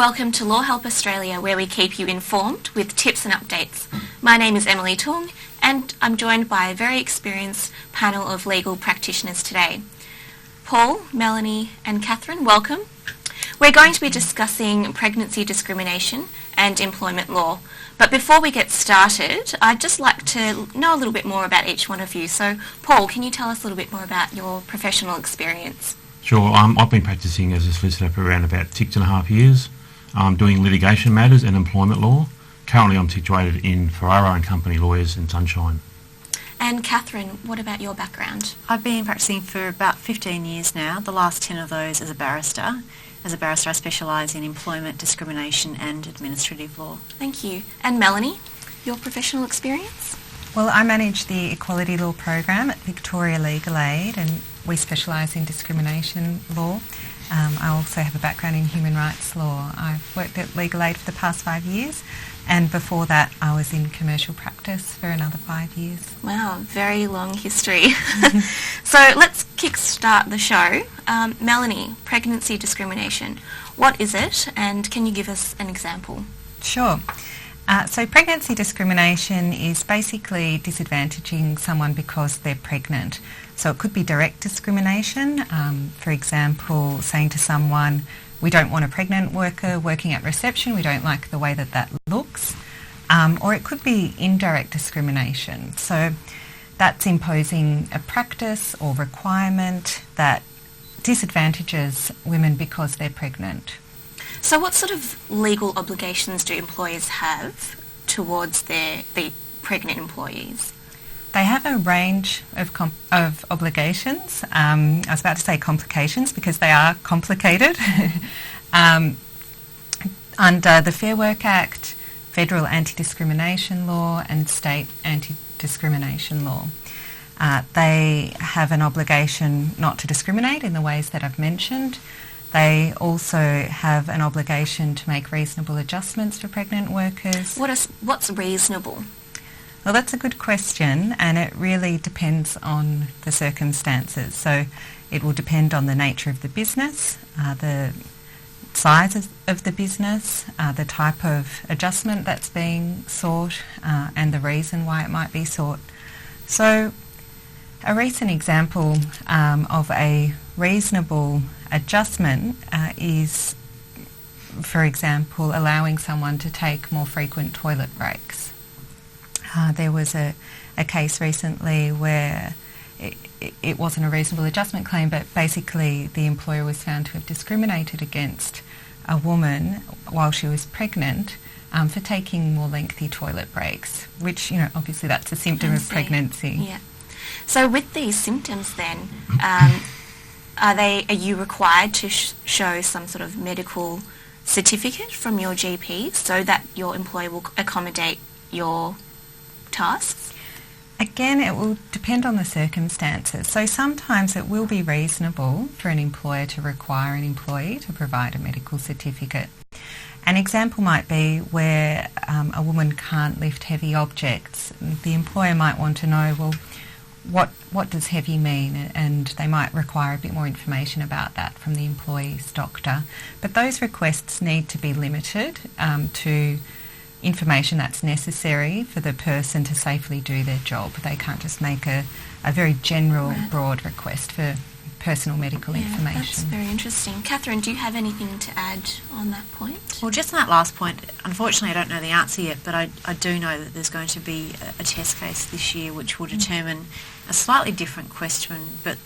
Welcome to LawHelp Australia, where we keep you informed with tips and updates. My name is Emily Tung, and I'm joined by a very experienced panel of legal practitioners today. Paul, Melanie and Catherine, welcome. We're going to be discussing pregnancy discrimination and employment law. But before we get started, I'd just like to know a little bit more about each one of you. So, Paul, can you tell us a little bit more about your professional experience? Sure. I've been practising as a solicitor for around about 6.5 years. I'm doing litigation matters and employment law. Currently I'm situated in Ferraro and Company Lawyers in Sunshine. And Catherine, what about your background? I've been practising for about 15 years now, the last 10 of those as a barrister. As a barrister I specialise in employment, discrimination and administrative law. Thank you. And Melanie, your professional experience? Well, I manage the Equality Law program at Victoria Legal Aid, and we specialise in discrimination law. I also have a background in human rights law. I've worked at Legal Aid for the past 5 years, and before that I was in commercial practice for another 5 years. Wow, very long history. So let's kick-start the show. Melanie, pregnancy discrimination. What is it, and can you give us an example? Sure. So pregnancy discrimination is basically disadvantaging someone because they're pregnant. So it could be direct discrimination, for example, saying to someone, we don't want a pregnant worker working at reception, we don't like the way that that looks. Or it could be indirect discrimination. So that's imposing a practice or requirement that disadvantages women because they're pregnant. So what sort of legal obligations do employers have towards the pregnant employees? They have a range of obligations. I was about to say complications because they are complicated. Under the Fair Work Act, federal anti-discrimination law and state anti-discrimination law. They have an obligation not to discriminate in the ways that I've mentioned. They also have an obligation to make reasonable adjustments for pregnant workers. What's reasonable? Well, that's a good question, and it really depends on the circumstances. So it will depend on the nature of the business, the size of the business, the type of adjustment that's being sought, and the reason why it might be sought. So a recent example of a reasonable adjustment is, for example, allowing someone to take more frequent toilet breaks. There was a case recently where it wasn't a reasonable adjustment claim, but basically the employer was found to have discriminated against a woman while she was pregnant for taking more lengthy toilet breaks, which, obviously that's a symptom of pregnancy. Yeah. So with these symptoms then, are you required to show some sort of medical certificate from your GP so that your employer will accommodate your tasks? Again, it will depend on the circumstances. So sometimes it will be reasonable for an employer to require an employee to provide a medical certificate. An example might be where a woman can't lift heavy objects. The employer might want to know, well, what does heavy mean? And they might require a bit more information about that from the employee's doctor. But those requests need to be limited to information that's necessary for the person to safely do their job. They can't just make a very general, broad request for personal medical information. That's very interesting. Catherine, do you have anything to add on that point? Well, just on that last point, unfortunately I don't know the answer yet, but I do know that there's going to be a test case this year which will determine a slightly different question, but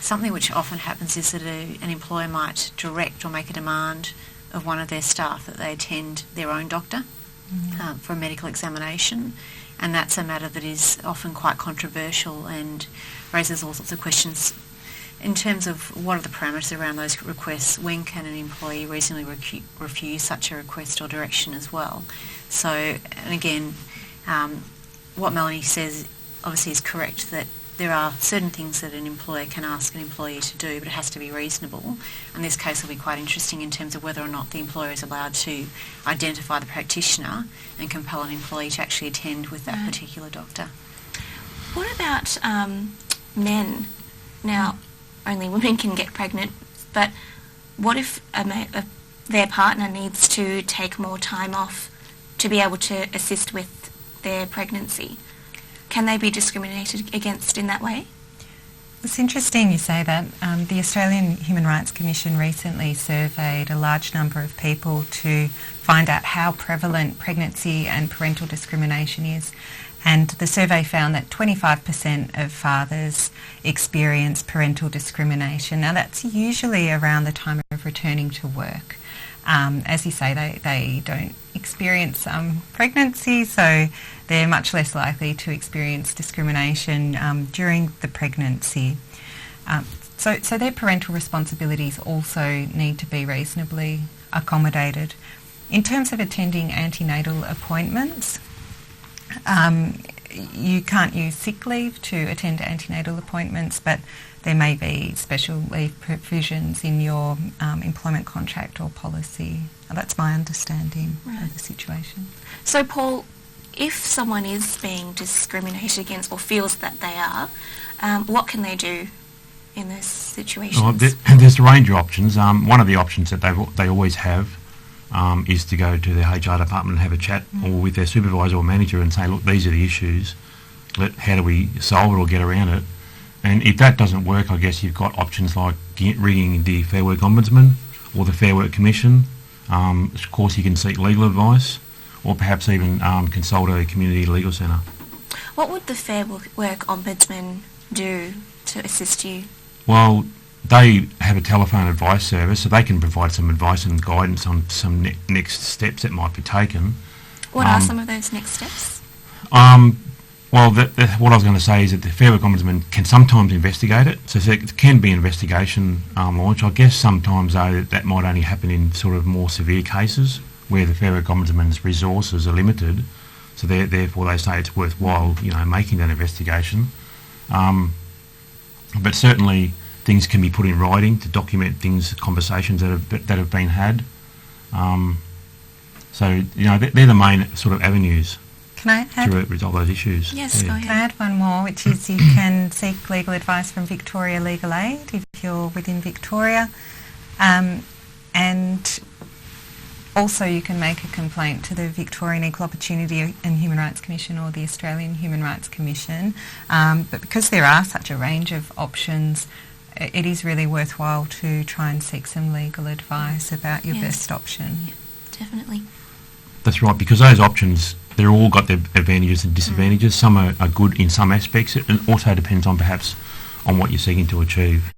something which often happens is that an employer might direct or make a demand of one of their staff that they attend their own doctor for a medical examination, and that's a matter that is often quite controversial and raises all sorts of questions in terms of what are the parameters around those requests. When can an employee reasonably refuse such a request or direction as well? So, and again, what Melanie says obviously is correct, that there are certain things that an employer can ask an employee to do, but it has to be reasonable. And this case will be quite interesting in terms of whether or not the employer is allowed to identify the practitioner and compel an employee to actually attend with that particular doctor. What about men? Now, only women can get pregnant, but what if a their partner needs to take more time off to be able to assist with their pregnancy. Can they be discriminated against in that way? It's interesting you say that. The Australian Human Rights Commission recently surveyed a large number of people to find out how prevalent pregnancy and parental discrimination is. And the survey found that 25% of fathers experience parental discrimination. Now that's usually around the time of returning to work. As you say, they don't experience pregnancy, so they're much less likely to experience discrimination during the pregnancy. So their parental responsibilities also need to be reasonably accommodated. In terms of attending antenatal appointments, you can't use sick leave to attend antenatal appointments, but there may be special leave provisions in your employment contract or policy. That's my understanding of the situation. So, Paul, if someone is being discriminated against or feels that they are, what can they do in those situations? Well, there's a range of options. One of the options that they always have is to go to their HR department and have a chat or with their supervisor or manager and say, look, these are the issues. How do we solve it or get around it? And if that doesn't work, I guess you've got options like ringing the Fair Work Ombudsman or the Fair Work Commission. Of course, you can seek legal advice or perhaps even consult a community legal centre. What would the Fair Work Ombudsman do to assist you? Well, they have a telephone advice service, so they can provide some advice and guidance on some next steps that might be taken. What are some of those next steps? Well, what I was going to say is that the Fair Work Ombudsman can sometimes investigate it, so it can be an investigation launch. I guess sometimes, though, that might only happen in sort of more severe cases where the Fair Work Ombudsman's resources are limited, so therefore they say it's worthwhile, making that investigation. But certainly things can be put in writing to document conversations that have been had. So they're the main sort of avenues. Can I add? To resolve those issues. Yes, go ahead. Can I add one more, which is you can seek legal advice from Victoria Legal Aid if you're within Victoria, and also you can make a complaint to the Victorian Equal Opportunity and Human Rights Commission or the Australian Human Rights Commission. But because there are such a range of options, it is really worthwhile to try and seek some legal advice about your best option. Yeah, definitely. That's right, because those options, they're all got their advantages and disadvantages. Some are good in some aspects. It also depends on perhaps on what you're seeking to achieve.